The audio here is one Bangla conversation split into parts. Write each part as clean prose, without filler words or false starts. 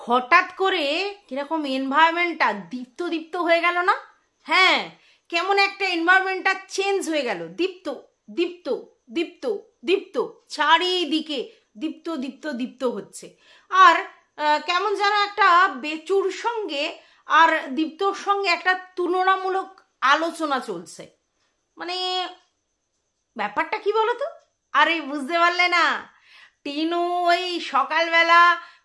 হঠাৎ করে কিরকম এনভায়রনমেন্টটা দীপ্ত দীপ্ত হয়ে গেল না? হ্যাঁ, কেমন একটা এনভায়রনমেন্টটা চেঞ্জ হয়ে গেল। দীপ্ত দীপ্ত দীপ্ত দীপ্ত, চারিদিকে দীপ্ত দীপ্ত দীপ্ত হচ্ছে। আর কেমন যেন একটা বেচুর সঙ্গে আর দীপ্তর সঙ্গে একটা তুলনামূলক আলোচনা চলছে। মানে ব্যাপারটা কি বলতো? আরে বুঝতে পারলে না? টিনু ওই সকালবেলা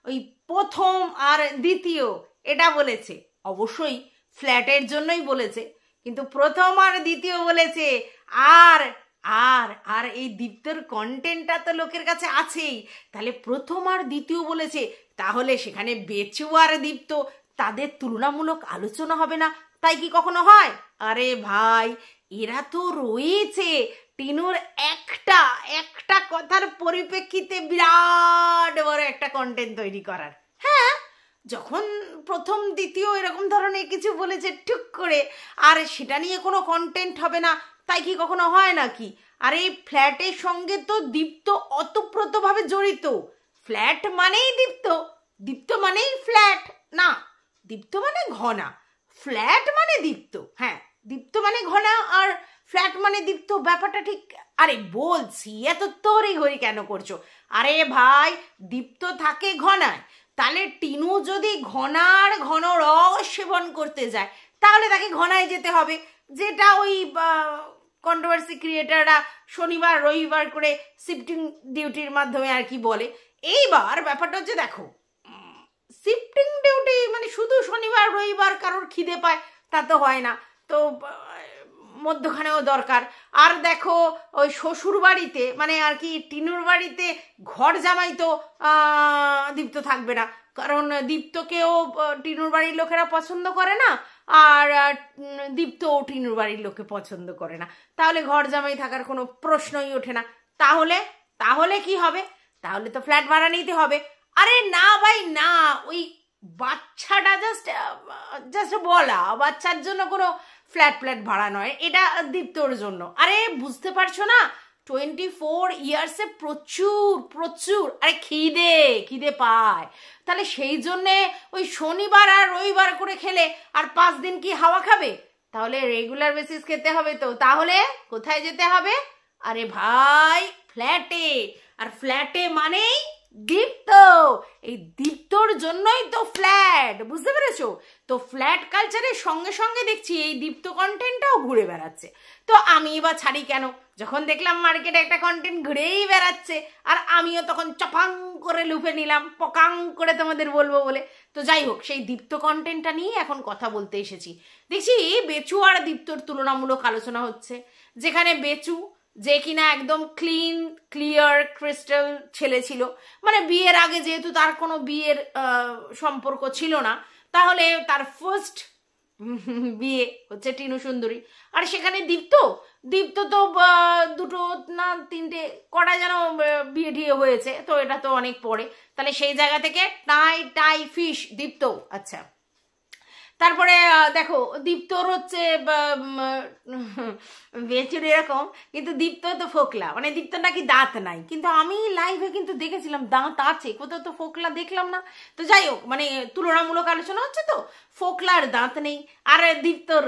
ওই প্রথম আর দ্বিতীয় এটা বলেছে, অবশ্যই ফ্ল্যাটের জন্যই বলেছে, কিন্তু প্রথম আর দ্বিতীয় বলেছে। আর আর আর এই দীপ্তর কন্টেন্টটা তো লোকের কাছে আছেই, তাহলে প্রথম আর দ্বিতীয় বলেছে, তাহলে সেখানে বেচু আর দীপ্ত তাদের তুলনামূলক আলোচনা হবে না? তাই কি কখনো হয়? আরে ভাই, এরা তো রয়েছে টিনুর একটা একটা কথার পরিপ্রেক্ষিতে বিরাট বড় একটা কন্টেন্ট তৈরি করার। হ্যাঁ, যখন প্রথম দ্বিতীয় এরকম ধরনের কিছু বলেছে টুক করে, আর সেটা নিয়ে কোনো কন্টেন্ট হবে না, তাই কি কখনো হয় নাকি? আর এই ফ্ল্যাটের সঙ্গে তো দীপ্ত অতপ্রতভাবে জড়িত। ফ্ল্যাট মানেই দীপ্ত, দীপ্ত মানেই ফ্ল্যাট না, দীপ্ত মানে ঘনা, ফ্ল্যাট মানে দীপ্ত। হ্যাঁ, দীপ্ত মানে ঘনা আর ফ্ল্যাট মানে দীপ্ত, ব্যাপারটা ঠিক। আরে বলছি, এত তোরই হই কেন করছো? আরে ভাই, দীপ্ত থাকে ঘনায়, তাহলে টিনু যদি ঘনার ঘন রস সেবন করতে যায়, তাহলে তাকে ঘনায় যেতে হবে, যেটা ওই কন্ট্রোভার্সি ক্রিয়েটাররা শনিবার রবিবার করে শিফটিং ডিউটির মাধ্যমে আর কি বলে। এইবার ব্যাপারটা হচ্ছে, দেখো, শিফটিং ডিউটি মানে শুধু শনিবার রবিবার কারোর খিদে পায় তা তো হয় না, তো মধ্যখানেও দরকার। আর দেখো, ওই শ্বশুর বাড়িতে মানে আর কি টিনুর বাড়িতে ঘর জামাই তো দীপ্ত থাকবে না, কারণ দীপ্তকেও টিনুর বাড়ির লোকেরা পছন্দ করে না, আর দীপ্তও টিনুর বাড়ির লোকে পছন্দ করে না, তাহলে ঘর জামাই থাকার কোনো প্রশ্নই ওঠে না। তাহলে তাহলে কি হবে? তাহলে তো ফ্ল্যাট ভাড়া নিতে হবে। আরে না ভাই না, ওই বাচ্চাটা জাস্ট বলা, বাচ্চার জন্য কোনো ফ্ল্যাট ভাড়া নয়, এটা দীপ্তর জন্য। আরে বুঝতে পারছো না? 24 ইয়ার্সে প্রচুর প্রচুর আরে খিদে পায়, তাহলে সেই জন্যে ওই শনিবার আর রবিবার করে খেলে আর 5 দিন কি হাওয়া খাবে? তাহলে রেগুলার বেসিস খেতে হবে। তো তাহলে কোথায় যেতে হবে? আরে ভাই, ফ্ল্যাটে। আর ফ্ল্যাটে মানেই দীপ্ত, এই দীপ্তর জন্যই তো ফ্ল্যাট, বুঝতে পেরেছো? তো ফ্ল্যাট কালচারের সঙ্গে সঙ্গে দেখছি এই দীপ্ত কন্টেন্টটাও ঘুরে বেড়াচ্ছে। তো আমি এবার ছাড়ি কেন? যখন দেখলাম মার্কেটে একটা কন্টেন্ট ঘুরেই বেড়াচ্ছে, আর আমিও তখন চপাং করে লুপে নিলাম, পকাং করে তোমাদের বলবো বলে। তো যাই হোক, সেই দীপ্ত কন্টেন্টটা নিয়ে এখন কথা বলতে এসেছি। দেখছি বেচু আর দীপ্তর তুলনামূলক আলোচনা হচ্ছে, যেখানে বেচু, যে কিনা একদম ক্লিন ক্লিয়ার ক্রিস্টাল ছেলে ছিল, মানে বিয়ের আগে যেহেতু তার কোনো বিয়ের সম্পর্ক ছিল না, তাহলে তার ফার্স্ট বিয়ে হচ্ছে টিনু সুন্দরী। আর সেখানে দীপ্ত তো 2 না 3টে কটা যেন বিয়ে টিয়ে হয়েছে, তো এটা তো অনেক পরে, তাহলে সেই জায়গা থেকে টাই ফিশ দীপ্ত। আচ্ছা, তারপরে দেখো, দীপ্তর হচ্ছে বেচুর এরকম, কিন্তু দীপ্ত তো ফোকলা, মানে দীপ্ত নাকি দাঁত নাই, কিন্তু আমি লাইভে কিন্তু দেখেছিলাম দাঁত আছে, কোথাও তো ফোকলা দেখলাম না। তো যাই হোক, মানে তুলনামূলক আলোচনা হচ্ছে, তো ফোকলার দাঁত নেই, আর দীপ্তর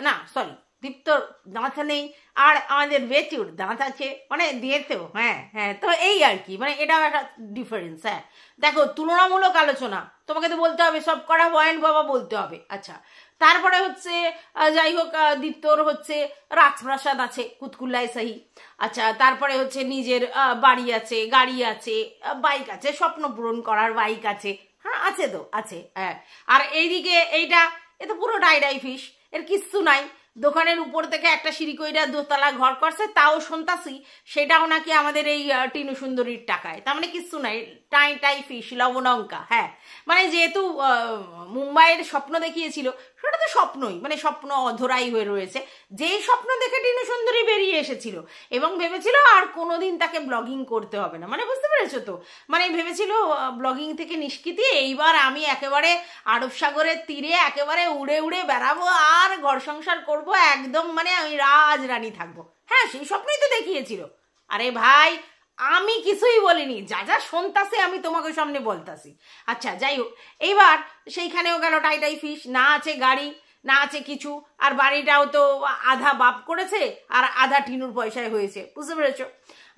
না সরি দীপ্তর দাঁত নেই, আর আমাদের বেচুর দাঁত আছে, মানে দিয়েছেও। হ্যাঁ হ্যাঁ, তো এই আর কি, মানে এটাও একটা ডিফারেন্স। হ্যাঁ দেখো, তুলনামূলক আলোচনা, তোমাকে তো বলতে হবে, সব কটা পয়েন্ট বাবা বলতে হবে। আচ্ছা, তারপরে হচ্ছে যাই হোক, দীপ্তর হচ্ছে রাজপ্রাসাদ আছে, কুতকুল্লায় সাহি। আচ্ছা, তারপরে হচ্ছে নিজের বাড়ি আছে, গাড়ি আছে, বাইক আছে, স্বপ্ন পূরণ করার বাইক আছে। হ্যাঁ আছে, তো আছে। হ্যাঁ, আর এইদিকে এইটা, এ তো পুরো ডাই ফিশ, এর কিচ্ছু নাই। দোকানের উপর থেকে একটা সিঁড়ি কইরা 2তলা ঘর করছে, তাও সন্তাসী, সেটাও নাকি আমাদের এই টিনু সুন্দরীর টাকায়, তার মানে কিচ্ছু নাই, টাই ফিশ, লবণঙ্কা। হ্যাঁ, মানে যেহেতু মুম্বাইয়ের স্বপ্ন দেখিয়েছিল, সেটা তো স্বপ্নই, মানে স্বপ্ন অধরাই হয়ে রয়েছে। যেই স্বপ্ন দেখে টিনু সুন্দরী বেরিয়ে এসেছিল এবং ভেবেছিল আর কোনোদিন তাকে ব্লগিং করতে হবে না, মানে বুঝতে পেরেছো তো, মানে ভেবেছিল ব্লগিং থেকে নিষ্কৃতি, এইবার আমি একেবারে আরব সাগরের তীরে একেবারে উড়ে উড়ে বেড়াবো আর ঘর সংসার করবো, একদম মানে আমি রাজরানী থাকবো। হ্যাঁ, সেই স্বপ্নই তো দেখিয়েছিল। আরে ভাই, আমি কিছুই বলিনি, যা যা শুনতাছি আমি তোমাকে সামনে বলতাছি। আচ্ছা যাই হোক, এইবার সেইখানেও গেল টাই টাই ফিস, না আছে গাড়ি না আছে কিছু, আর বাড়িটাও তো আধা বাপ করেছে আর আধা টিনুর পয়সায় হয়েছে, বুঝতে পেরেছো?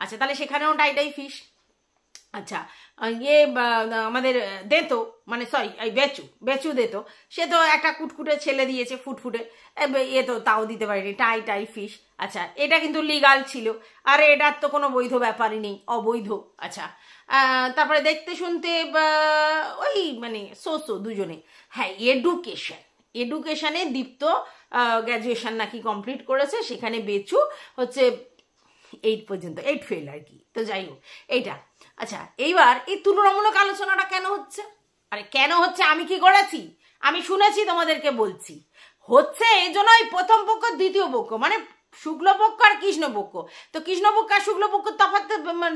আচ্ছা তাহলে সেখানেও টাই টাই ফিস। আচ্ছা ইয়ে আমাদের দেতো, মানে সরি এই বেচু দেতো, সে তো একটা কুটকুটে ছেলে দিয়েছে ফুটফুটে, এ তো তাও দিতে পারেনি, টাই টাই ফিশ। আচ্ছা এটা কিন্তু লিগাল ছিল, আর এটার তো কোনো বৈধ ব্যাপারই নেই, অবৈধ। আচ্ছা তারপরে দেখতে শুনতে ওই মানে সোসো দুজনে। হ্যাঁ এডুকেশনে দীপ্ত গ্র্যাজুয়েশন নাকি কমপ্লিট করেছে, সেখানে বেচু হচ্ছে 8 পর্যন্ত, 8 ফেল আর কি। তো যাই হোক এইটা। আচ্ছা এইবার এই তুলনামূলক আলোচনাটা কেন হচ্ছে? আরে কেন হচ্ছে আমি কি করেছি? আমি শুনেছি, তোমাদেরকে বলছি। হচ্ছে এই জন্যই প্রথম পক্ষ দ্বিতীয় পক্ষ, মানে শুক্লপক্ষ আর কৃষ্ণপক্ষ। তো কৃষ্ণপক্ষ আর শুক্লপক্ষ তফাৎ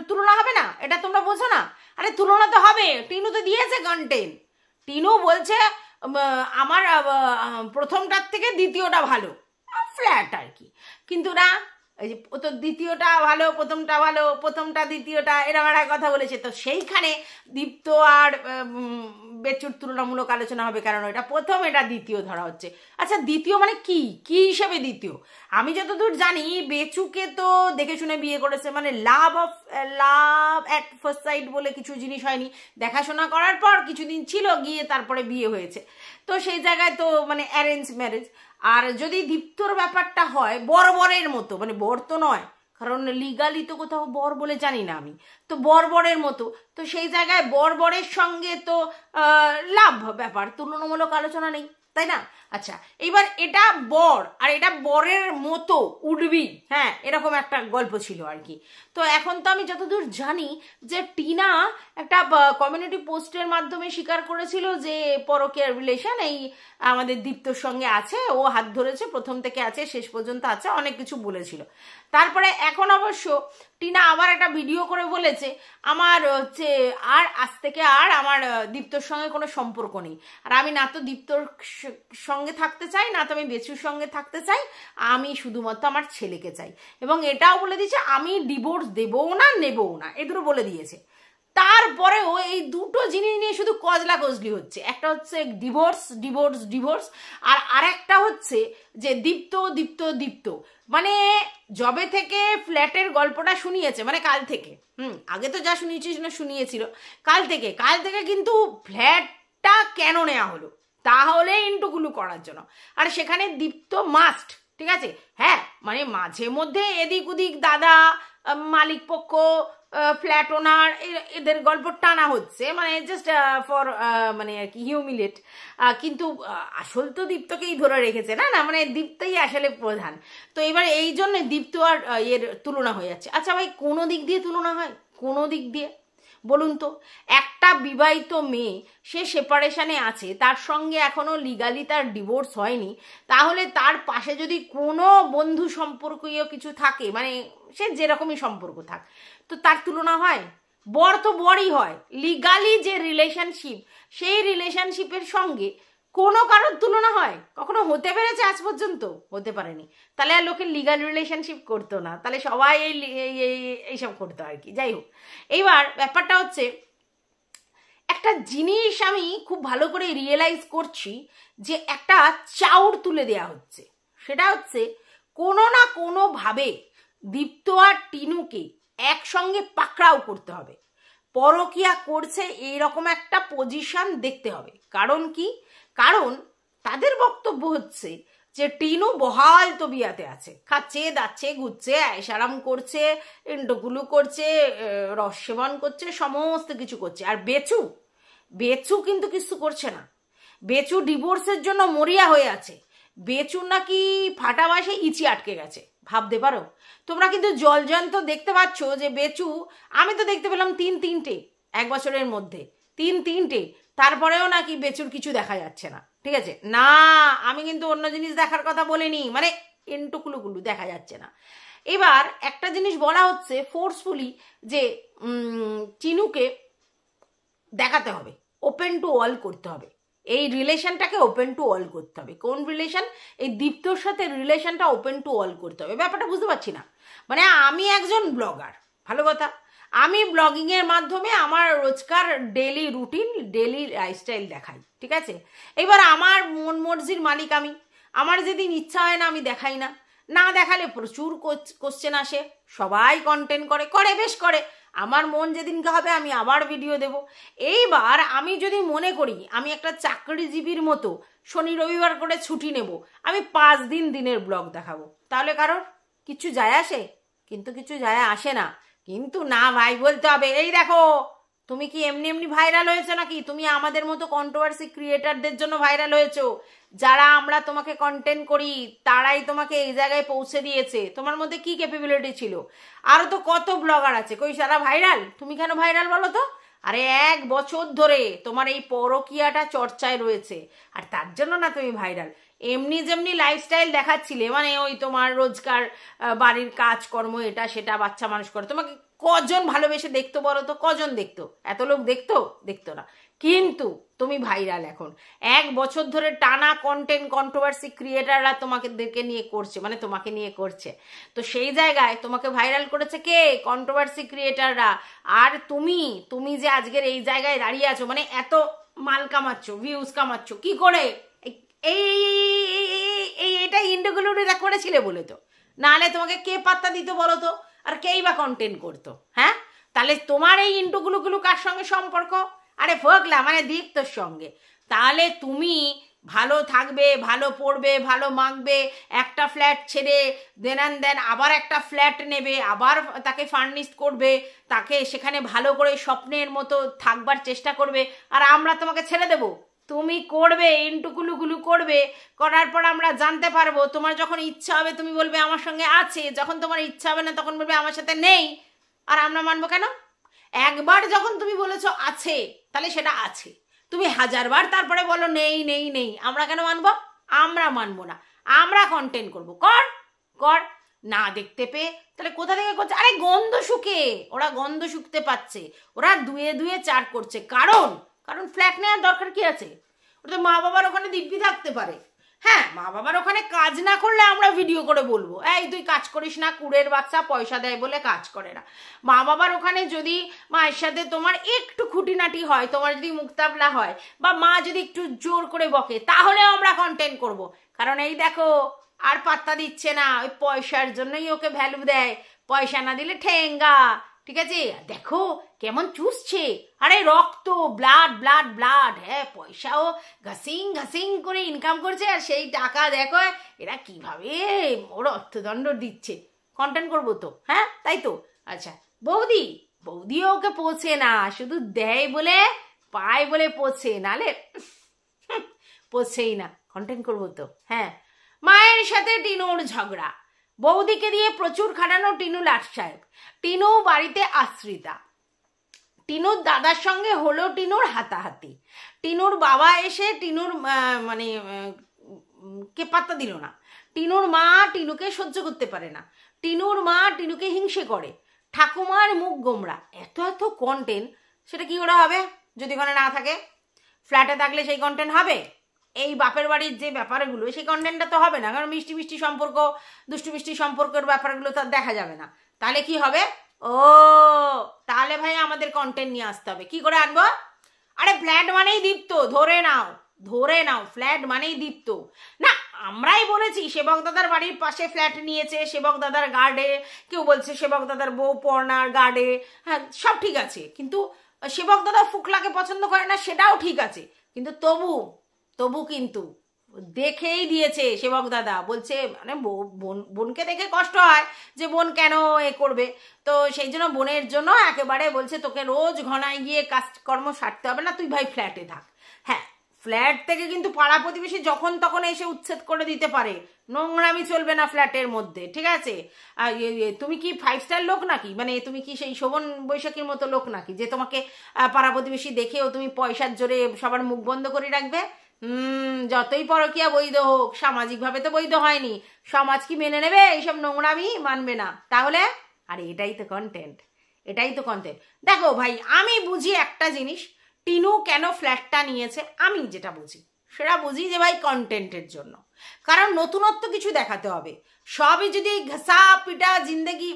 তুলনা হবে না? এটা তোমরা বোঝো না? আরে তুলনা তো হবে, টিনু তো দিয়েছে কন্টেন্ট। টিনু বলছে আমার প্রথমটার থেকে দ্বিতীয়টা ভালো, ফ্ল্যাট আর কি। কিন্তু না, এই যে ও তো দ্বিতীয়টা ভালো প্রথমটা ভালো, প্রথমটা দ্বিতীয়টা, এরকম একটা কথা বলেছে। তো সেইখানে দীপ্ত আর বেচুর তুলনামূলক আলোচনা হবে, কারণ এটা প্রথম এটা দ্বিতীয় ধরা হচ্ছে। আচ্ছা দ্বিতীয় মানে কি কি হিসেবে দ্বিতীয়? আমি যতদূর জানি বেচুকে তো দেখে শুনে বিয়ে করেছে, মানে লাভ অ্যাট ফার্স্ট সাইট বলে কিছু জিনিস হয়নি, দেখাশোনা করার পর কিছুদিন ছিল, গিয়ে তারপরে বিয়ে হয়েছে। তো সেই জায়গায় তো মানে অ্যারেঞ্জ ম্যারেজ। আর যদি দীপ্তর ব্যাপারটা হয় বরের মতো, মানে বর তো নয়, কারণ লিগালি তো কোথাও বর বলে জানি না আমি, তো বরের মতো, তো সেই জায়গায় বরের সঙ্গে তো লাভ ব্যাপার, তুলনামূলক আলোচনা নেই, তাই না? আচ্ছা এইবার এটা বর আর এটা বরের মতো উঠবি, হ্যাঁ এরকম একটা গল্প ছিল আর কি। তো এখন তো আমি যতদূর জানি যে টিনা একটা কমিউনিটি পোস্টের মাধ্যমে স্বীকার করেছিল যে পরকীয়ার রিলেশন এই আমাদের দীপ্তর সঙ্গে আছে, ও হাত ধরেছে, প্রথম থেকে আছে, শেষ পর্যন্ত আছে, অনেক কিছু বলেছিল। তারপরে এখন অবশ্য টিনা আবার একটা ভিডিও করে বলেছে আমার হচ্ছে আর আজ থেকে আর আমার দীপ্তর সঙ্গে কোনো সম্পর্ক নেই, আর আমি না তো দীপ্তর সঙ্গে থাকতে চাই, না তো আমি বেচুর সঙ্গে থাকতে চাই, আমি শুধুমাত্র আমার ছেলেকে চাই। এবং এটাও বলে দিয়েছে আমি ডিভোর্স দেবও না নেবও না, এ দুটো বলে দিয়েছে। তারপরেও এই দুটো জিনিস নিয়ে শুধু কজলা কজলি হচ্ছে, একটা হচ্ছে ডিভোর্স ডিভোর্স ডিভোর্স, আর আরেকটা হচ্ছে যে দীপ্ত দীপ্ত দীপ্ত, মানে জবে থেকে ফ্ল্যাটের গল্পটা শুনিয়েছে, মানে কাল থেকে, আগে তো যা শুনিয়েছিল কাল থেকে কিন্তু ফ্ল্যাটটা কেন নেওয়া হলো? তাহলে ইন্টুগুলো করার জন্য, আর সেখানে দীপ্ত মাস্ট, ঠিক আছে? হ্যাঁ মানে মাঝে মধ্যে এদিক ওদিক দাদা মালিক পক্ষ ফ্ল্যাট ওনার এদের গল্প টানা হচ্ছে, মানে জাস্ট ফর মানে আর কি হিউমিলেট, কিন্তু আসল তো দীপ্তকেই ধরে রেখেছে না, মানে দীপ্তই আসলে প্রধান। তো এবার এই জন্য দীপ্ত আর এর তুলনা হয়ে যাচ্ছে। আচ্ছা ভাই কোনো দিক দিয়ে তুলনা হয়? কোনো দিক দিয়ে বলুন তো? একটা বিবাহিত মেয়ে, সে সেপারেশনে আছে, তার সঙ্গে এখনো লিগালি তার ডিভোর্স হয়নি, তাহলে তার পাশে যদি কোনো বন্ধু সম্পর্কীয় কিছু থাকে, মানে সে যেরকমই সম্পর্ক থাক, তো তার তুলনা হয়? বর তো বরই হয়, লিগালি যে রিলেশনশিপ, সেই রিলেশনশিপের সঙ্গে কোনো কারোর তুলনা হয়? কখনো হতে পেরেছে আজ পর্যন্ত? হতে পারেনি। তাহলে আর লোকে লিগাল রিলেশনশিপ করতো না, তাহলে সবাই এইসব করতো আর কি। যাই হোক, এইবার ব্যাপারটা হচ্ছে একটা জিনিস আমি খুব ভালো করে রিয়েলাইজ করছি, যে একটা চাউর তুলে দেয়া হচ্ছে, সেটা হচ্ছে কোনো না কোনোভাবে দীপ্ত আর টিনুকে একসঙ্গে পাকড়াও করতে হবে, পরকিয়া করছে এইরকম একটা পজিশন দেখতে হবে। কারণ কি? কারণ তাদের বক্তব্য হচ্ছে যে টিনু বহাল তবিয়াতে আছে, খাচ্ছে দাচ্ছে ঘুরছে আয়সারাম করছে, ইন্ডোগুলো করছে, রস সেবন করছে, সমস্ত কিছু করছে। আর বেচু কিন্তু কিছু করছে না। বেচু ডিভোর্সের জন্য মরিয়া হয়ে আছে। বেচুর নাকি ফাটা বাসে ইচি আটকে গেছে, ভাবতে পারো? তোমরা কিন্তু জলজন্ত দেখতে পাচ্ছ যে বেচু, আমি তো দেখতে পেলাম তিনটে 1 বছরের মধ্যে, তিনটে, তারপরেও নাকি বেচুর কিছু দেখা যাচ্ছে না। ঠিক আছে না, আমি কিন্তু অন্য জিনিস দেখার কথা বলিনি, মানে এন্টুকুলুকুলু দেখা যাচ্ছে না। এবার একটা জিনিস বলা হচ্ছে ফোর্সফুলি যে চিনুকে দেখাতে হবে, ওপেন টু অল করতে হবে, এই রিলেশনটাকে ওপেন টু অল করতে হবে। কোন রিলেশন? এই দীপ্তর সাথে রিলেশনটা ওপেন টু অল করতে হবে। ব্যাপারটা বুঝতে পারছি না। মানে আমি একজন ব্লগার, ভালো কথা, আমি ব্লগিংয়ের মাধ্যমে আমার রোজকার ডেলি রুটিন, ডেলি লাইফস্টাইল দেখাই, ঠিক আছে? এবার আমার মন মর্জির মালিক আমি, আমার যেদিন ইচ্ছা হয় না আমি দেখাই না, না দেখালে প্রচুর কোশ্চেন আসে, সবাই কন্টেন্ট করে বেশ করে, আমার মন যেদিনকে হবে আমি আবার ভিডিও দেব। এইবার আমি যদি মনে করি আমি একটা চাকরিজীবীর মতো শনি রবিবার করে ছুটি নেব, আমি 5 দিন দিনের ব্লগ দেখাবো, তাহলে কারোর কিছু যায় আসে? কিন্তু কিছু যায় আসে না। কিন্তু না ভাই, বলতে হবে এই দেখো তুমি কি এমনি এমনি ভাইরাল হয়েছো নাকি? তুমি আমাদের মতো কন্ট্রোভার্সি ক্রিয়েটারদের জন্য ভাইরাল হয়েছো। যারা আমরা তোমাকে কন্টেন্ট করি তারাই তোমাকে এই জায়গায় পৌঁছে দিয়েছে। তোমার মধ্যে কি ক্যাপাবিলিটি ছিল? আরো তো কত ব্লগার আছে, কই সারা ভাইরাল? তুমি কেন ভাইরাল বলো তো? আরে 1 বছর ধরে তোমার এই পরকীয়াটা চর্চায় রয়েছে, আর তার জন্য না তুমি ভাইরাল। এমনি যেমনি লাইফস্টাইল দেখাচ্ছিলে, মানে ওই তোমার রোজকার বাড়ির কাজকর্ম এটা সেটা বাচ্চা মানুষ করে, তোমাকে কজন ভালোবেসে দেখতো বলো তো? কজন দেখতো? এত লোক দেখতো না। কিন্তু তুমি ভাইরাল এখন। 1 বছর ধরে টানা কন্টেন্ট কন্ট্রোভার্সি ক্রিয়েটাররা তোমাদেরকে নিয়ে করছে, মানে তোমাকে নিয়ে করছে। তো সেই জায়গায় তোমাকে ভাইরাল করেছে কে? কন্ট্রোভার্সি ক্রিয়েটাররা। আর তুমি যে আজকের এই জায়গায় দাঁড়িয়ে আছো, মানে এত মাল কামাচ্ছ, ভিউজ কামাচ্ছ কি করে? এটা ইন্ডোগুলোরে করেছিলে বলে তো, নাহলে তোমাকে কে পাত্তা দিত বলো তো? আর কেই বা কন্টেন্ট করতো? হ্যাঁ, তাহলে তোমার এই ইন্টুগুলো কার সঙ্গে সম্পর্ক? আরে ফোকলা, মানে দীপ্তর সঙ্গে। তাহলে তুমি ভালো থাকবে, ভালো পড়বে, ভালো মাখবে, একটা ফ্ল্যাট ছেড়ে দেন আবার একটা ফ্ল্যাট নেবে, আবার তাকে ফার্নিশ করবে, তাকে সেখানে ভালো করে স্বপ্নের মতো থাকবার চেষ্টা করবে, আর আমরা তোমাকে ছেড়ে দেবো? তুমি করবে ইন্টুগুলো করবে, করার পর আমরা জানতে পারবো। তোমার যখন ইচ্ছা হবে তুমি বলবে আমার সঙ্গে আছে, যখন তোমার ইচ্ছা হবে না তখন বলবে আমার সাথে নেই। আর আমরা মানবো কেন? একবার যখন তুমি বলেছো আছে, তাহলে সেটা আছে। তুমি 1000 বার তারপরে বলো নেই নেই নেই, আমরা কেন মানবো? আমরা মানবো না, আমরা কন্টেন্ট করবো। কর না দেখতে পেয়ে তাহলে কোথা থেকে করছে? আরে গন্ধ শুকে, ওরা গন্ধ শুকতে পাচ্ছে, ওরা দুয়ে 4 করছে। কারণ ফ্ল্যাট নেওয়ার দরকার কি আছে? ওটা মা বাবার ওখানে দিব্যি থাকতে পারে। হ্যাঁ, মা বাবার ওখানে কাজ না করলে আমরা ভিডিও করে বলবো এই তুই কাজ করিস না, কুড়ের বাচ্চা, পয়সা দেয় বলে কাজ করে না। মা বাবার ওখানে যদি মায়ের সাথে তোমার একটু খুঁটিনাটি হয়, তোমার যদি মুক্তাবলা হয়, বা মা যদি একটু জোর করে বকে, তাহলে আমরা কন্টেন্ট করব। কারণ এই দেখো আর পাত্তা দিচ্ছে না, ওই পয়সার জন্যই ওকে ভ্যালু দেয়, পয়সা না দিলে ঠেঙ্গা। ঠিক আছে, দেখো কেমন চুষছে, আরে রক্ত, ব্লাড। হ্যাঁ, পয়সাও ঘাসিং করে ইনকাম করছে, আর সেই টাকা দেখো এরা কিভাবে ওর অর্থদণ্ড দিচ্ছে। কন্টেন্ট করবো তো, হ্যাঁ তাই তো। আচ্ছা, বৌদিও ওকে পৌঁছে না, শুধু দেয় বলে পায় বলে পৌঁছে, নালে পৌঁছেই না। কন্টেন্ট করবো তো, হ্যাঁ। মায়ের সাথে টিনুর ঝগড়া, বৌদিকে দিয়ে প্রচুর খাটানো টিনু লাট সাহেব। টিনু বাড়িতে আশ্রিতা, টিনুর দাদার সঙ্গে হলো টিনুর হাতাহাতি। টিনুর বাবা এসে টিনুর মানে কে পাত্তা দিল না। টিনুর মা টিনুকে সহ্য করতে পারে না, টিনুর মা টিনুকে হিংসে করে, ঠাকুমার মুখ গোমড়া। এত কন্টেন্ট, সেটা কি করে হবে যদি ওখানে না থাকে? ফ্ল্যাটে থাকলে সেই কন্টেন্ট হবে? এই বাপের বাড়ির যে ব্যাপারগুলো, সেই কন্টেন্টটা তো হবে না, কারণ মিষ্টি সম্পর্ক, দুষ্টু মিষ্টি সম্পর্কের ব্যাপারগুলো তো দেখা যাবে না। তাহলে কি হবে? ও তাহলে ভাই আমাদের কন্টেন্ট নিয়ে আসতে হবে। কি করে আনবো? আরে ফ্ল্যাট মানেই দীপ্ত, ধরে নাও ফ্ল্যাট মানেই দীপ্ত। না, আমরাই বলেছি সেবক দাদার বাড়ির পাশে ফ্ল্যাট নিয়েছে, সেবক দাদার গার্ডে, কেউ বলছে সেবক দাদার বউ পর্ণার গার্ডে, হ্যাঁ সব ঠিক আছে, কিন্তু সেবক দাদা ফুকলাকে পছন্দ করে না সেটাও ঠিক আছে, কিন্তু তবু কিন্তু দেখেই দিয়েছে সেবক দাদা। বলছে মানে বোনকে দেখে কষ্ট হয় যে বোন কেন এ করবে, তো সেই জন্য বোনের জন্য একেবারে বলছে তোকে রোজ ঘনায় গিয়ে কাজকর্ম সারতে হবে না, তুই ভাই ফ্ল্যাটে থাক। হ্যাঁ, ফ্ল্যাট থেকে কিন্তু পাড়া প্রতিবেশী যখন তখন এসে উচ্ছেদ করে দিতে পারে, নোংরামি চলবে না ফ্ল্যাটের মধ্যে, ঠিক আছে? আর তুমি কি 5 স্টার লোক নাকি? মানে তুমি কি সেই শোভন বৈশাখীর মতো লোক নাকি যে তোমাকে পাড়া প্রতিবেশী দেখেও তুমি পয়সার জোরে সবার মুখ বন্ধ করে রাখবে? যতই পরকীয়া বৈধ হোক, সামাজিকভাবে তো বৈধ হয়নি, সমাজ কি মেনে নেবে? এইসব নোংরামি মানবে না। তাহলে আরে এটাই তো কন্টেন্ট। দেখো ভাই, আমি বুঝি একটা জিনিস, টিনু কেন ফ্ল্যাটটা নিয়েছে, আমি যেটা বুঝি সেটা বুঝি যে ভাই কন্টেন্টের জন্য, কারণ নতুনত্ব কিছু দেখাতে হবে। সবই যদি ঘাসা পিটা জিন্দগি,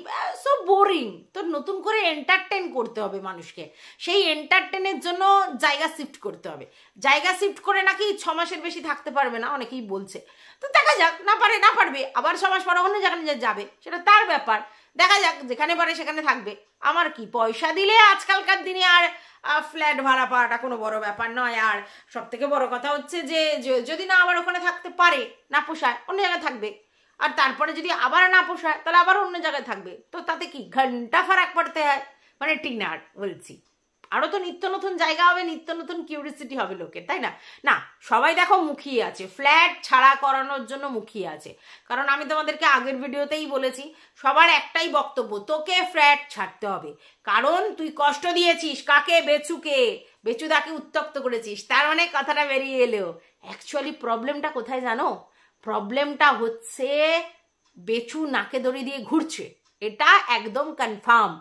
সব বোরিং। তো নতুন করে এন্টারটেন করতে হবে মানুষকে, সেই এন্টারটেনের জন্য জায়গা শিফট করতে হবে। জায়গা শিফট করে নাকি 6 মাসের বেশি থাকতে পারবে না অনেকেই বলছে, তো দেখা যাক, না পারবে আবার 6 মাস পর অন্য যেখানে যাবে সেটা তার ব্যাপার, দেখা যাক, যেখানে পারে সেখানে থাকবে। আমার কি, পয়সা দিলে আজকালকার দিনে আর ফ্ল্যাট ভাড়া পাওয়াটা কোনো বড় ব্যাপার নয়। আর সব থেকে বড় কথা হচ্ছে যে যদি না আবার ওখানে থাকতে পারে, না পোষায়, অন্য জায়গায় থাকবে। আর তারপরে যদি আবার না পোষায় তাহলে আবার অন্য জায়গায় থাকবে। তো তাতে কি ঘন্টা ফারাক পড়তে হয়, মানে টিনার বলছি। আরও তো নিত্য নতুন জায়গা হবে, নিত্য নতুন কিউরিসিটি হবে লোকের, তাই না? না, সবাই দেখো মুখিয়ে আছে, ফ্ল্যাট ছাড়া করানোর জন্য মুখিয়ে আছে। কারণ আমি তোমাদেরকে আগের ভিডিওতেই বলেছি, সবার একটাই বক্তব্য, তোকে ফ্ল্যাট ছাড়তে হবে। কারণ তুই কষ্ট দিয়েছিস কাকে? বেচুকে। বেচুদাকে উত্তপ্ত করেছিস, তার মানে কথাটা বেরিয়ে এলো। অ্যাকচুয়ালি প্রবলেমটা কোথায় জানো? প্রবলেমটা হচ্ছে বেচু নাকে দড়ি দিয়ে ঘুরছে, এটা একদম কনফার্ম।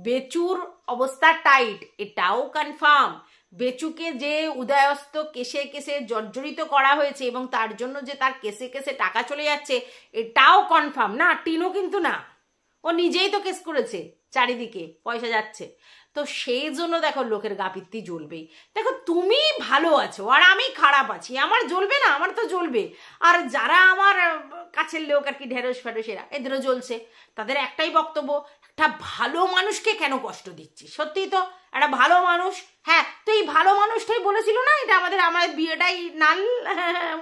বেচুর অবস্থা টাইট, এটাও কনফার্ম। বেচুকে যে উদয়স্ত কেসে কেসে জর্জরিত করা হয়েছে এবং তার জন্য যে তার কেসে কেসে টাকা চলে যাচ্ছে, এটাও কনফার্ম। না, টিনু কিন্তু না, ও নিজেই তো কেস করেছে, চারিদিকে পয়সা যাচ্ছে। তো সেই জন্য দেখো লোকের গাপিত্তি জ্বলবেই। দেখো তুমি ভালো আছো আর আমি খারাপ আছি, আমার জ্বলবে না? আমার তো জ্বলবে। আর যারা আমার কাছের লোক আর কি, ঢেঁড়স ফেরসেরা, এদেরও জ্বলছে। তাদের একটাই বক্তব্য, একটা ভালো মানুষকে কেন কষ্ট দিচ্ছিস? সত্যিই তো একটা ভালো মানুষ, হ্যাঁ, তো এই ভালো মানুষটাই বলেছিল না এটা আমাদের বিয়েটাই নাল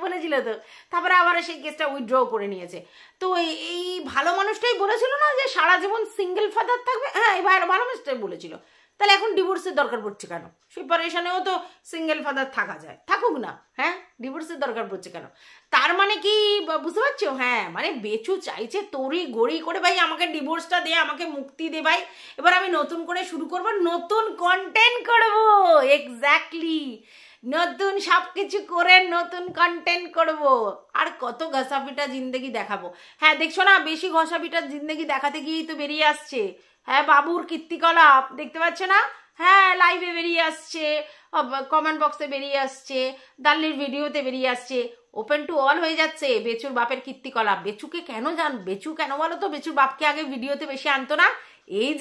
বলেছিল, তো তারপরে আবার সেই কেসটা উইথড্র করে নিয়েছে। তো এই ভালো মানুষটাই বলেছিল না যে সারা জীবন সিঙ্গেল ফাদার থাকবে? হ্যাঁ, এই ভালো মানুষটাই বলেছিল। তাহলে এখন ডিভোর্সের দরকার পড়ছে কেন? সেপারেশনেও তো সিঙ্গেল ফাদার থাকা যায়, থাকুক না, হ্যাঁ, ডিভোর্সের দরকার পড়ছে কেন? তার মানে কি বুঝতে পারছো? হ্যাঁ, মানে বেচু চাইছে তড়ি গড়ি করে, ভাই আমাকে ডিভোর্সটা দে, আমাকে মুক্তি দে ভাই, এবার আমি নতুন করে শুরু করব, নতুন কন্টেন্ট করব। এক্স্যাক্টলি, নতুন সব কিছু করে নতুন কন্টেন্ট করব। আর কত ঘষাপিটা জিন্দগি দেখাবো? হ্যাঁ, দেখছো না, বেশি ঘষাপিটা জিন্দগি দেখাতে গিয়েই তো বেরিয়ে আসছে, হ্যাঁ, বাবুর কীর্তিকলাপ দেখতে পাচ্ছ না? হ্যাঁ, লাইভে বেরিয়ে আসছে, কমেন্ট বক্সে বেরিয়ে আসছে, দাল্লির ভিডিওতে বেরিয়ে আসছে, ওপেন টু অল হয়ে যাচ্ছে বেচুর বাপের কীর্তিকলাপ। বেচুকে কেন বেচু কেন বলো তো? বেচুর বাপকে আগে ভিডিওতে বেশি আনতো না। এই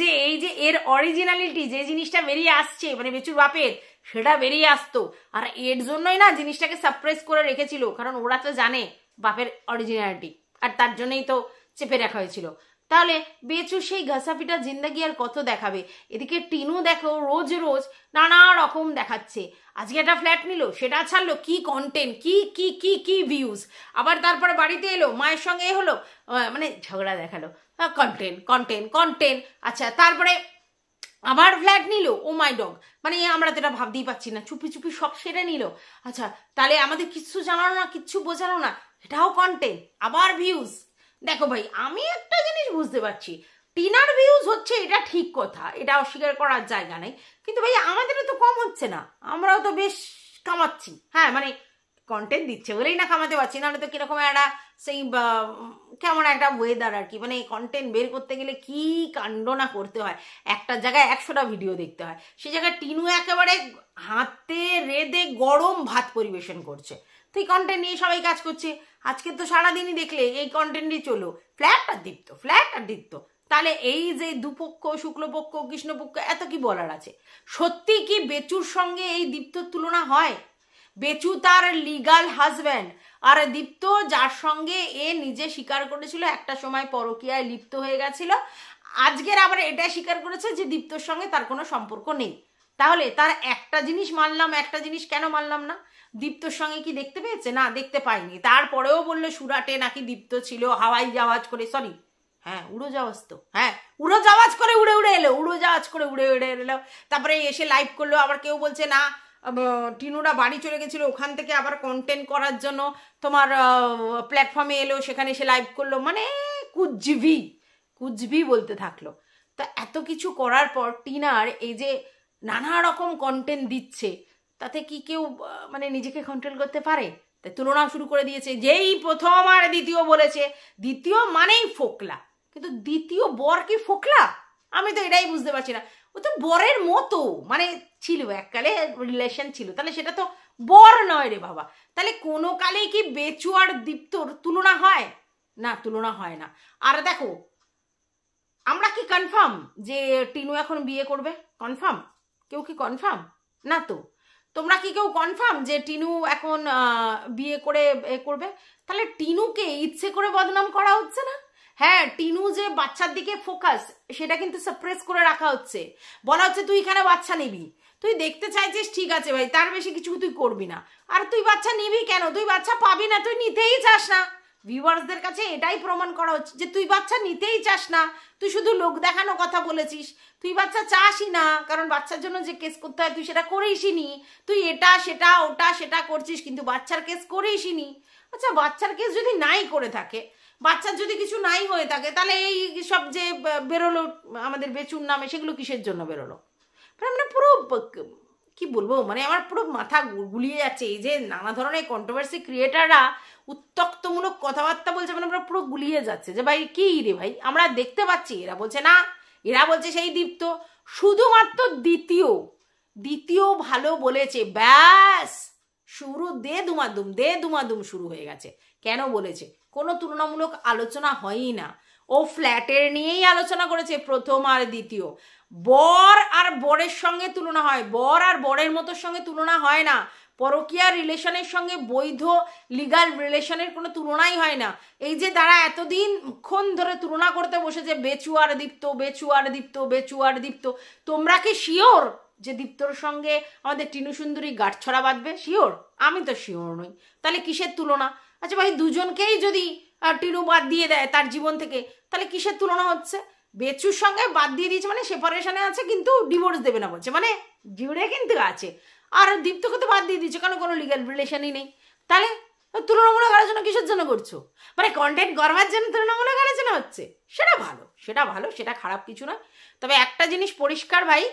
যে এর অরিজিনালিটি, যে জিনিসটা বেরিয়ে আসছে মানে বেচুর বাপের, সেটা বেরিয়ে আসতো। আর এর জন্যই না জিনিসটাকে সাপ্রেস করে রেখেছিল, কারণ ওরা তো জানে বাপের অরিজিনালিটি, আর তার জন্যই তো চেপে রাখা হয়েছিল। তাহলে বেচু সেই ঘাসাপিটা জিন্দাগি আর কত দেখাবে? এদিকে টিনু দেখো রোজ রোজ নানা রকম দেখাচ্ছে, আজকে একটা ফ্ল্যাট নিল, সেটা ছাড়লো, কি কন্টেন্ট, কি কি কি কি ভিউজ, আবার তারপরে বাড়িতে এলো, মায়ের সঙ্গে হলো, মানে ঝগড়া দেখালো, কন্টেন্ট কন্টেন্ট কন্টেন্ট। আচ্ছা, তারপরে আবার ফ্ল্যাট নিল, ও মাই ডগ, মানে আমরা তো এটা ভাবতেই পারছি না, চুপি চুপি সব সেরে নিল। আচ্ছা, তাহলে আমাদের কিচ্ছু জানানো না, কিচ্ছু বোঝানো না, এটাও কন্টেন্ট, আবার ভিউজ। দেখো ভাই, আমি একটা জিনিস বুঝতে পারছি, টিনার ভিউজ হচ্ছে, এটা ঠিক কথা, এটা অস্বীকার করার জায়গা নেই, কিন্তু ভাই আমাদেরও তো কম হচ্ছে না, আমরাও তো বেশ কামাচ্ছি। হ্যাঁ, মানে কন্টেন্ট দিচ্ছে বলেই না কামাতে পারছি, নাহলে তো কিরকম একটা সেই কেমন একটা ওয়েদার আর কি, মানে কন্টেন্ট বের করতে গেলে কি কাণ্ড না করতে হয়, একটা জায়গায় 100টা ভিডিও দেখতে হয়, সেই জায়গায় টিনু একেবারে হাতে রেদে গরম ভাত পরিবেশন করছে। তো এই কন্টেন্ট নিয়ে সবাই কাজ করছে। আজকে তো সারাদিনই দেখলে এই কন্টেন্টই চলো, ফ্ল্যাট আর দীপ্ত, ফ্ল্যাট আর দীপ্ত। তাহলে এই যে দুপক্ষ, শুক্লপক্ষ, কৃষ্ণপক্ষ, এত কি বলার আছে? সত্যি কি বেচুর সঙ্গে এই দীপ্তর তুলনা হয়? বেচু তার লিগাল হাজব্যান্ড, আর দীপ্ত যার সঙ্গে এ নিজে স্বীকার করেছিল একটা সময় পরকীয়ায় লিপ্ত হয়ে গেছিল, আজকের আবার এটা স্বীকার করেছে যে দীপ্তর সঙ্গে তার কোনো সম্পর্ক নেই। তাহলে তার একটা জিনিস মানলাম, একটা জিনিস কেন মানলাম না? দীপ্তর সঙ্গে কি দেখতে পেয়েছে? না, দেখতে পাইনি। তারপরেও বললো সুরাটে নাকি দীপ্ত ছিল, হাওয়াই জাহাজ করে, সরি হ্যাঁ উড়োজাহাজ, তো হ্যাঁ উড়োজাহাজ করে উড়ে উড়ে এলো, উড়োজাহাজ করে উড়ে উড়ে এলো। তারপরে এসে লাইভ করলো, আবার কেউ বলছে না টিনুরা বাড়ি চলে গেছিলো, ওখান থেকে আবার কন্টেন্ট করার জন্য তোমার প্ল্যাটফর্মে এলো, সেখানে এসে লাইভ করলো, মানে কুচবি বলতে থাকলো। তা এত কিছু করার পর টিনার এই যে নানা রকম কন্টেন্ট দিচ্ছে, তাতে কি কেউ মানে নিজেকে কন্ট্রোল করতে পারে? তাই তুলনা শুরু করে দিয়েছে, যেই প্রথম আর দ্বিতীয় বলেছে, দ্বিতীয় মানেই ফোকলা, কিন্তু দ্বিতীয় বর কি ফোকলা? আমি তো এটাই বুঝতে পারছি না। ও তো বরের মতো মানে ছিল, এককালে রিলেশন ছিল, তাহলে সেটা তো বর নয় রে বাবা। তাহলে কোনো কালেই কি বেচু আর দীপ্তর তুলনা হয় না? তুলনা হয় না। আর দেখো, আমরা কি কনফার্ম যে টিনু এখন বিয়ে করবে? কনফার্ম? কেউ কি কনফার্ম? না তো। তোমরা কি কেউ কনফার্ম যে টিনু এখন বিয়ে করে করবে? তাহলে টিনুকে ইচ্ছে করে বদনাম করা হচ্ছে না? হ্যাঁ, টিনু যে বাচ্চার দিকে ফোকাস, সেটা কিন্তু সাপ্রেস করে রাখা হচ্ছে। বলা হচ্ছে তুই এখানে বাচ্চা নিবি, তুই দেখতে চাইছিস, ঠিক আছে ভাই, তার বেশি কিছু তুই করবি না। আর তুই বাচ্চা নিবি কেন? তুই বাচ্চা পাবি না, তুই নিতেই চাস না। ভিউয়ার্সদের কাছে এটাই প্রমাণ করা হচ্ছে যে তুই বাচ্চা নিতেই চাস না, তুই শুধু লোক দেখানো কথা বলেছিস, তুই বাচ্চা চাসই না। কারণ বাচ্চার জন্য যে কেস করতে হয় তুই সেটা করিসই নি, তুই এটা সেটা ওটা সেটা করছিস, কিন্তু বাচ্চার কেস করিসই নি। আচ্ছা, বাচ্চার কেস যদি নাই করে থাকে, বাচ্চার যদি কিছু নাই হয়ে থাকে, তাহলে এই সব যে বেরোলো আমাদের বেচুর নামে, সেগুলো কিসের জন্য বেরোলো? মানে পুরো কি বলবো, মানে আমার পুরো মাথা গুলিয়ে যাচ্ছে। এই যে নানা ধরনের কন্ট্রোভার্সি ক্রিয়েটাররা উত্তক্তমূলক কথাবার্তা বলছে, মানে আমরা পুরো গুলিয়ে যাচ্ছে যে ভাই কি রে ভাই, আমরা দেখতে পাচ্ছি। এরা বলছে না, এরা বলছে সেই দীপ্ত শুধুমাত্র দ্বিতীয় ভালো বলেছে, ব্যাস শুরু দে দুমাদুম শুরু হয়ে গেছে। কেন বলেছে? কোনো তুলনামূলক আলোচনা হয়ই না। ও ফ্ল্যাটের নিয়েই আলোচনা করেছে, প্রথম আর দ্বিতীয়। বর আর বরের সঙ্গে তুলনা হয়, বর আর বরের মতো সঙ্গে তুলনা হয় না। পরকীয়া রিলেশনের সঙ্গে বৈধ লিগাল রিলেশনের কোনো তুলনাই হয় না। এই যে তারা এতদিনক্ষণ ধরে তুলনা করতে বসেছে বেচু আর দীপ্ত, তোমরা কি শিওর যে দীপ্তর সঙ্গে আমাদের টিনু সুন্দরী গাঁটছড়া বাঁধবে? শিওর? আমি তো শিওর নই। তাহলে কিসের তুলনা? আচ্ছা ভাই, দুজনকেই যদি টিনু বাদ দিয়ে দেয় তার জীবন থেকে, তাহলে কিসের তুলনা হচ্ছে? বেচুর সঙ্গে বাদ দিয়ে দিয়েছে মানে সেপারেশনে আছে, কিন্তু ডিভোর্স দেবে না বলছে, মানে জিউড়ে কিন্তু আছে। আর দীপ্তকে তো বাদ দিয়ে দিচ্ছে, কারণ কোনো লিগ্যাল রিলেশনই নেই। তাহলে তুলনামূলক আলোচনা কিসের জন্য করছো? মানে কন্টেন্ট করবার জন্য তুলনামূলক আলোচনা হচ্ছে। সেটা ভালো, সেটা খারাপ কিছু না। তবে একটা জিনিস পরিষ্কার ভাই,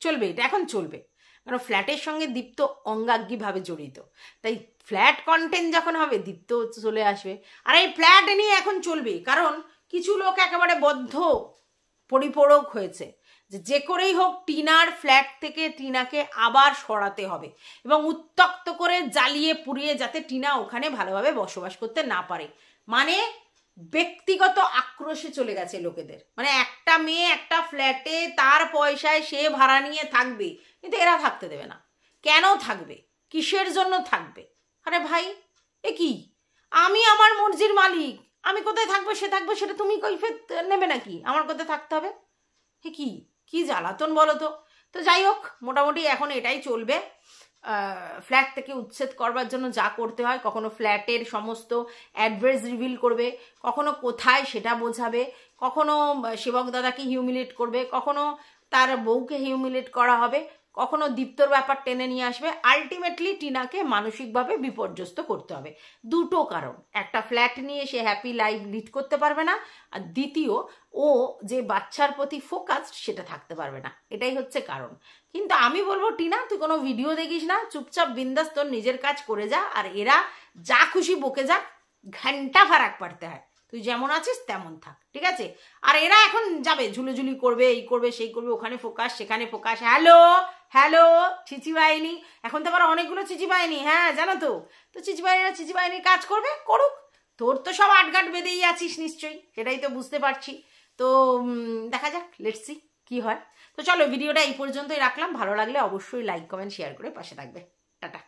চলবে, এটা এখন চলবে, কারণ ফ্ল্যাটের সঙ্গে দীপ্ত অঙ্গাঙ্গিভাবে জড়িত। তাই ফ্ল্যাট কন্টেন্ট যখন হবে, দীপ্ত চলে আসবে। আর এই ফ্ল্যাট নিয়ে এখন চলবে, কারণ কিছু লোক একেবারে বদ্ধ পরিপূরক হয়েছে যে করেই হোক টিনার ফ্ল্যাট থেকে টিনাকে আবার সরাতে হবে, এবং উত্তক্ত করে জ্বালিয়ে পুড়িয়ে যাতে টিনা ওখানে ভালোভাবে বসবাস করতে না পারে। মানে ব্যক্তিগত আক্রোশে চলে গেছে লোকেদের। মানে একটা মেয়ে একটা ফ্ল্যাটে তার পয়সায় সে ভাড়া নিয়ে থাকবে, কিন্তু এরা থাকতে দেবে না। কেন থাকবে? কিসের জন্য থাকবে? আরে ভাই, এ কি? আমি আমার মর্জির মালিক, আমি কোথায় থাকবো সে থাকবো, সেটা তুমি কৈফিয়ত নেবে নাকি? আমার কোথায় থাকতে হবে? এ কি জ্বালাতন বলো তো। তো যাই হোক, মোটামুটি এখন এটাই চলবে। ফ্ল্যাট থেকে উচ্ছেদ করবার জন্য যা করতে হয়, কখনো ফ্ল্যাটের সমস্ত অ্যাড্রেস রিভিল করবে, কখনো কোথায় সেটা বোঝাবে, কখনো সেবক দাদাকে হিউমিলেট করবে, কখনো তার বউকে হিউমিলেট করা হবে, কখনো দীপ্তর ব্যাপার টেনে নিয়ে আসবে। আলটিমেটলি টিনাকে মানসিকভাবে বিপর্যস্ত করতে হবে। দুটো কারণ, একটা ফ্ল্যাট নিয়ে সে হ্যাপি লাইফ লিড করতে পারবে না, আর দ্বিতীয় ও যে বাচ্চার প্রতি ফোকাস সেটা থাকতে পারবে না। এটাই হচ্ছে কারণ। কিন্তু আমি বলবো টিনা, তুই কোনো ভিডিও দেখিস না, চুপচাপ বিন্দাস তোর নিজের কাজ করে যা। আর এরা যা খুশি বকে যাক, ঘন্টা ফারাক পাড়তে হয়, তুই যেমন আছিস তেমন থাক, ঠিক আছে? আর এরা এখন যাবে ঝুলিঝুলি করবে, এই করবে সেই করবে, ওখানে ফোকাস সেখানে ফোকাস। হ্যালো চিচি বাহিনী, এখন তো আবার অনেকগুলো চিচি বাহিনী, হ্যাঁ জানো তো। তো চিচি বাহিনীর কাজ করবে, করুক। তোর তো সব আটঘাট বেঁধেই আছিস নিশ্চয়ই, সেটাই তো বুঝতে পারছি। তো দেখা যাক, লেটস সি কি হয়। তো চলো, ভিডিওটা এই পর্যন্তই রাখলাম। ভালো লাগলে অবশ্যই লাইক কমেন্ট শেয়ার করে পাশে থাকবে। টাটা।